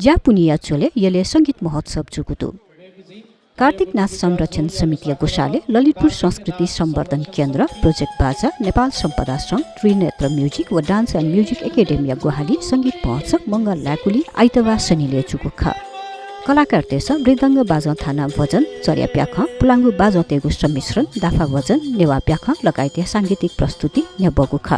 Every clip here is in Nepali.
ज्यापुनिया चोले यले संगीत महोत्सव जुगुतु कार्तिक नाच संरक्षण समिति गोशाले ललितपुर संस्कृति सम्वर्धन केन्द्र प्रोजेक्ट बाजा नेपाल सम्पदा संघ त्रिनेत्र म्युजिक व dance and music academy Guwahati संगीत महोत्सव मंगल लाकुली आइतबार शनिले जुगुख कलाकार तेस मृदङ्ग बाजा थाना भजन चर्या प्याख पुलाङ्गु बाजा तेगु सम्मिश्रण दाफा भजन नेवा प्याख लगायत सांगीतिक प्रस्तुति न्यबगुख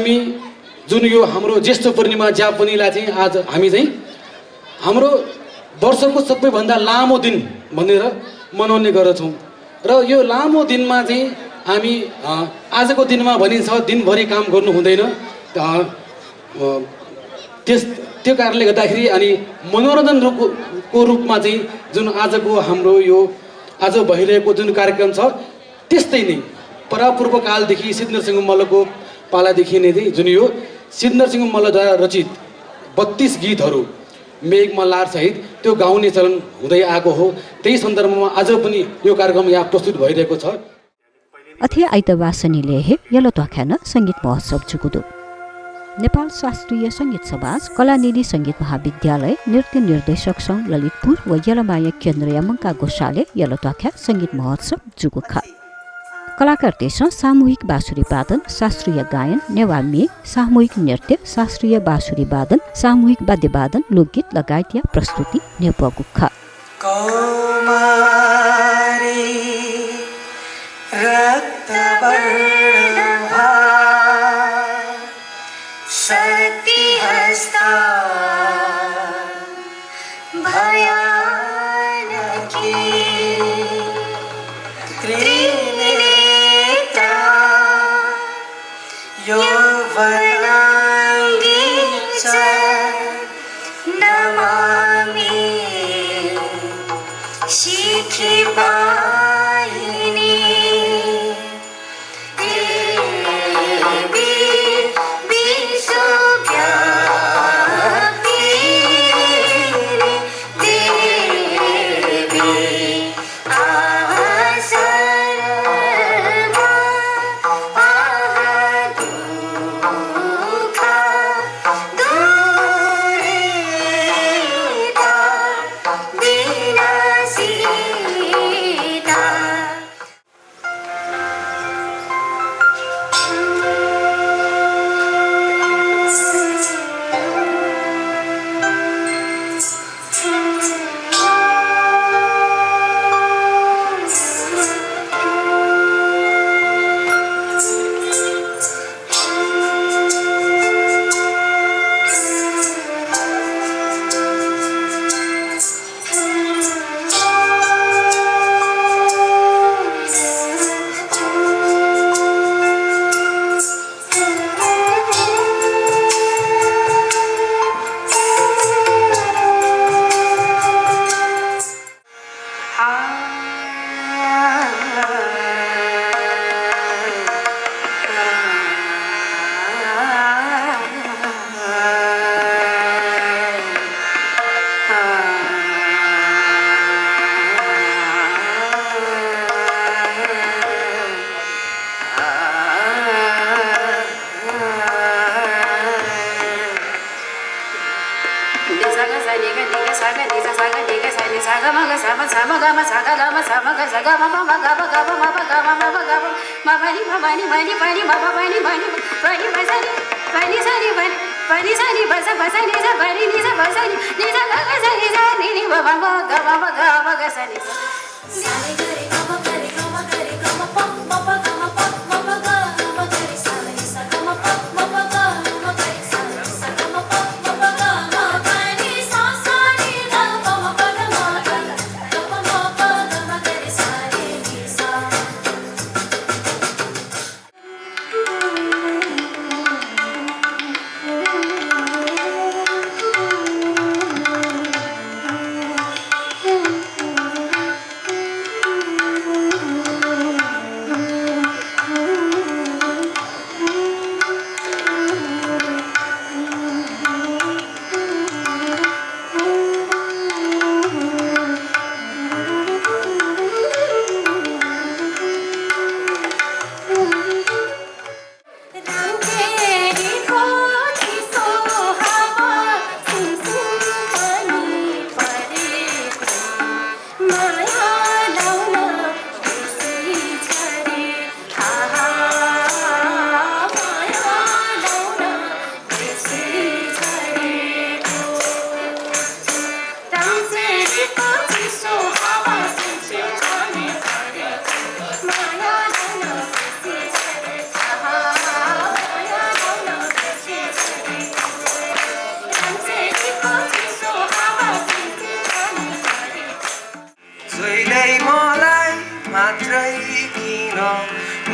हामी जुन यो हाम्रो ज्येष्ठ पूर्णिमा ज्यापनीलाई चाहिँ आज हामी चाहिँ हाम्रो वर्षको सबैभन्दा लामो दिन भनेर मनाउने गर्दछौँ र यो लामो दिनमा चाहिँ हामी आजको दिनमा भनिन्छ दिनभरि काम गर्नु हुँदैन त्यो कारणले गर्दाखेरि अनि मनोरञ्जनको रूपमा चाहिँ जुन आजको हाम्रो यो आज भइरहेको जुन कार्यक्रम छ त्यस्तै नै परापूर्व कालदेखि सिद्धनरसिंह मल्लको पालादेखि नै चाहिँ जुन यो सिद्धनरसिंह मल्लद्वारा रचित 32 गीतहरू मेघ मल्हार सहित त्यो गाउने चलन हुँदै आएको हो। त्यही सन्दर्भमा आज पनि यो कार्यक्रम यहाँ प्रस्तुत भइरहेको छ। अथे आइतबार शनिले हे यलो त्वाख्यान सङ्गीत महोत्सव जुगुदो नेपाल शास्त्रीय सङ्गीत समाज कलानिधि सङ्गीत महाविद्यालय नृत्य निर्देशक सङ्घ ललितपुर व यलमाया केन्द्र यामङ्का गोसाले यलो त्वाख्या सङ्गीत महोत्सव जुगुखा कलाकार देश सामूहिक बाँसुरी वादन शास्त्रीय गायन नेवामी सामूहिक नृत्य शास्त्रीय बाँसुरी वादन सामूहिक वाद्यवादन लोकगीत लगायत या प्रस्तुति नेपगुखा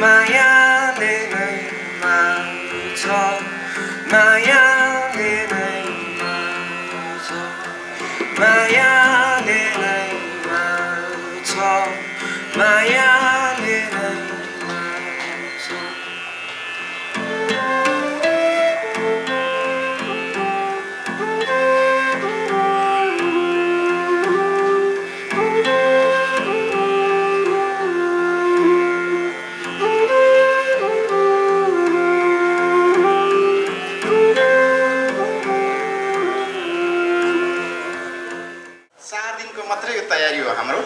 मायाले नै मार्छ मायाले नै मार्छ मायाले नै मार्छ मायाले नै मार्छ मात्रै तयारी हो हाम्रो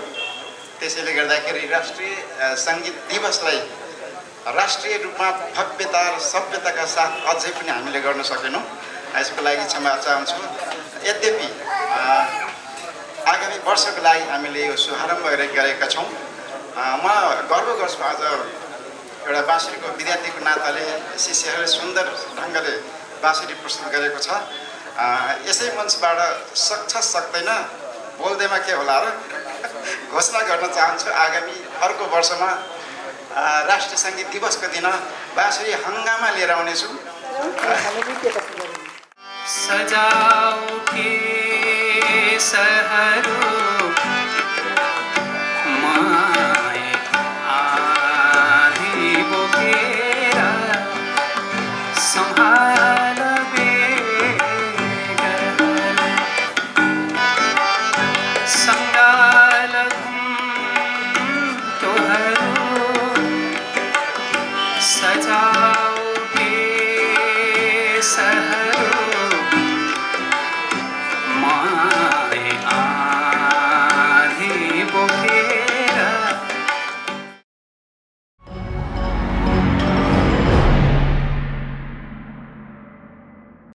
त्यसैले गर्दाखेरि राष्ट्रिय सङ्गीत दिवसलाई राष्ट्रिय रूपमा भव्यता र सभ्यताका साथ अझै पनि हामीले गर्न सकेनौँ यसको लागि क्षमा चाहन्छु यद्यपि आगामी वर्षको लागि हामीले यो शुभारम्भ गरेका छौँ म गर्व गर्छु आज एउटा बाँसुरीको विद्यार्थीको नाताले शिष्यहरूले सुन्दर ढङ्गले बाँसुरी प्रस्तुत गरेको छ यसै मञ्चबाट सक्छ सक्दैन बोल्दैमा के होला र घोषणा गर्न चाहन्छु आगामी अर्को वर्षमा राष्ट्रिय सङ्गीत दिवसको दिन बाँसुरी हङ्गामा लिएर आउनेछु सजा